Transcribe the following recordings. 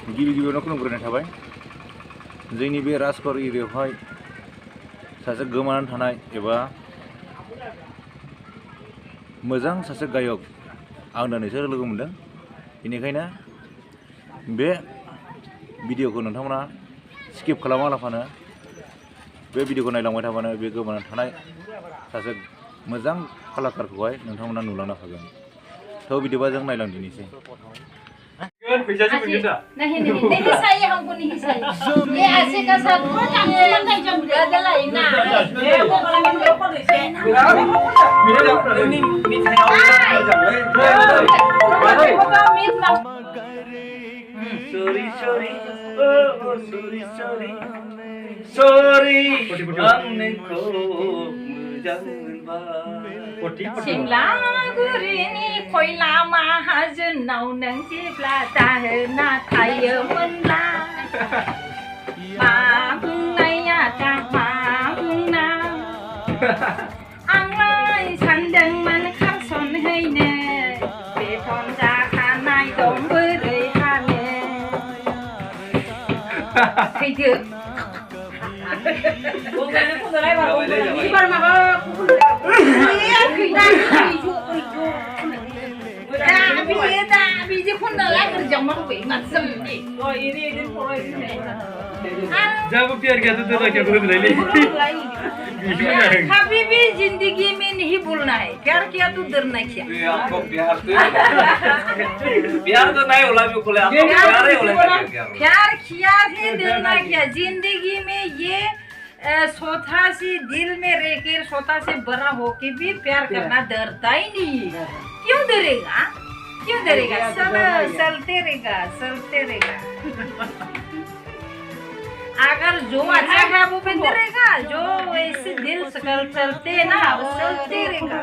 गिबियावनो खुलुमग्रोनाय थाबाय जोंनि बे राजकर एरियायावहाय सासे गोमानानै थानाय एबा मोजां सासे गायक आं दिनैसो लोगो मोनदों बेनिखायनो बे भिडिअखौ नोंथांमोना स्किप खालामालाफानो बे भिडिअखौ नायलांबाय थाबानो बे गोमानानै थानाय सासे मोजां कलाकारखौहाय नोंथांमोना नुलांनो हागोन थ' बिदिबा जों नायलांदिनोसै नहीं सही हमको नहीं सही ये ऐसे का सब कुछ हमको नहीं जम गया लाई ना ये वो वाला में लोग को नहीं sorry anengko Simla gurini koila mahajun nau nang jibla tahna thayo munla mahung naya ta mahung na ang lai sandeng man khang son hei ne be thon ja khanai dong buri ha ne thầy được 이발 막아 비지 혼나라 그 정말 왜 맞습니 이리 जब प्यार किया तो तेरा क्या बोल रही हबीबी जिंदगी में नहीं भूलना है प्यार किया तो डरना क्या आपको प्यार तो नहीं होला भी खोले आपको प्यार ही होला प्यार किया है डरना क्या जिंदगी में ये सोता से दिल में रहकर सोता से बड़ा होके भी प्यार करना डरता ही नहीं क्यों डरेगा चलते रहेगा अगर जो अच्छा है वो भी डरेगा जो ऐसे दिल सकल चलते ना वो चलते रहेगा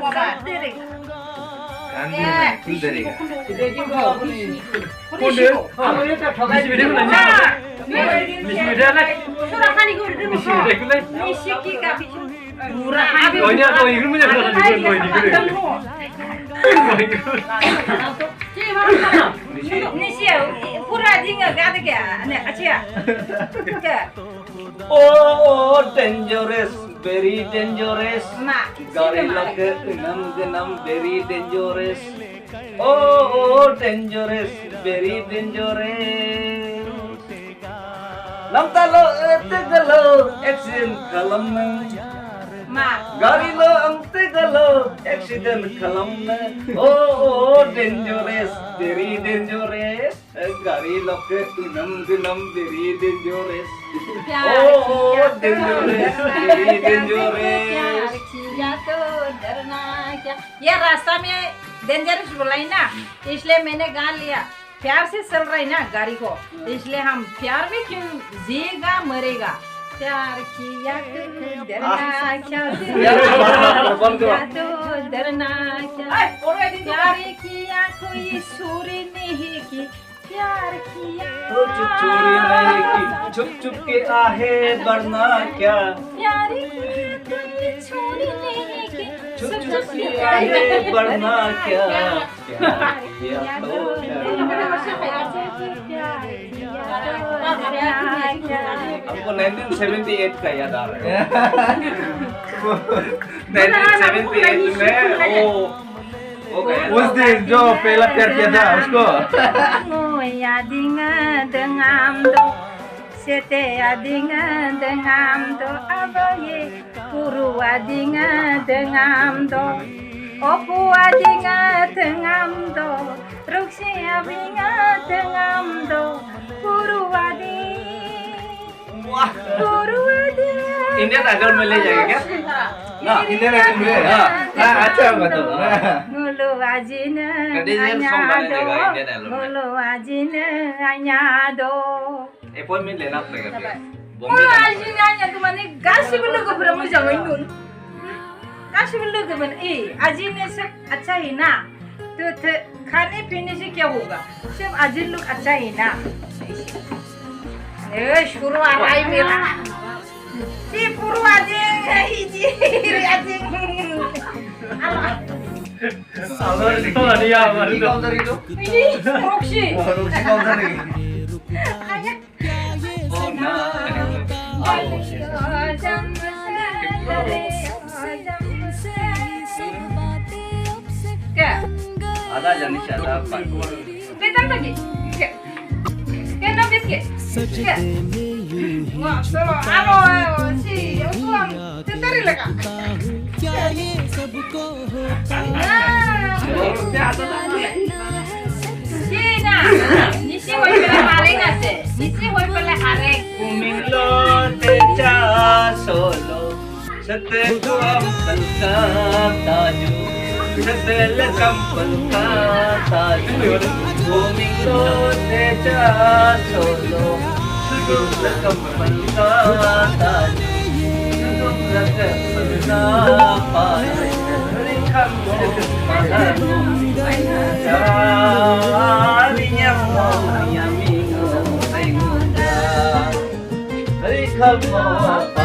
पूरा दिन गाते क्या ने अच्छा oh dangerous very dangerous mak gari lak nam very dangerous oh dangerous very dangerous nam talo tegalo action kalamna mak gari lo tegalo accident kalamna oh dangerous very dangerous gari lak nam very dangerous oh dangerous very dangerous किया तो डरना क्या ये रास्ता में dangerous बोला ही ना इसलिए मैंने गा लिया प्यार से चल रही ना गाड़ी को इसलिए हम प्यार में क्यों जिएगा मरेगा प्यार किया तो डरना क्या तो डरना क्या प्यार किया कोई सूरी नहीं की प्यार किया चोरी नहीं की छुप छुप के आहे वरना क्या प्यार किया कोई छोरी नहीं की छुप छुप के आहे वरना क्या हमको 1978 का याद आ रहा है 1978 में उस दिन जो पहला प्यार किया था उसको Sete adinga dengan do abaye puru adinga dengan do opu adinga dengan do ruksi adinga dengan do puru adinga Indian idol में ले जाएगा क्या ना इंडियन आइडल में हाँ अच्छा होगा तो Mulu ajin anyado अपॉइंटमेंट लेना पड़ेगा फिर Mulu ajin anyado माने गासिबो लोगोफोरा मोजाङै नुन गासिबो लोगोमोन ajin ने सब अच्छा है ना तो खाने पीने से क्या होगा सब ajin लोग अच्छा है ना शुरू आ रहा है मेरा si puru ajin hiji ajin Sabar kau dia, baru kau dari itu. Ini Roxy. Roxy kau dari. Ada jenis ada apa? Betul lagi. Kenapa biskuit? Wah, solo. Si, itu am. Tentari leka. Sina, nisi hoy pala hareng ase. Nisi hoy pala hareng. Kuminglo teja solo, seteku ampal ka tajo, setel kampal ka tajo. Kuminglo teja solo, setel kampal ka tajo, setel kampal ka tajo. Come on.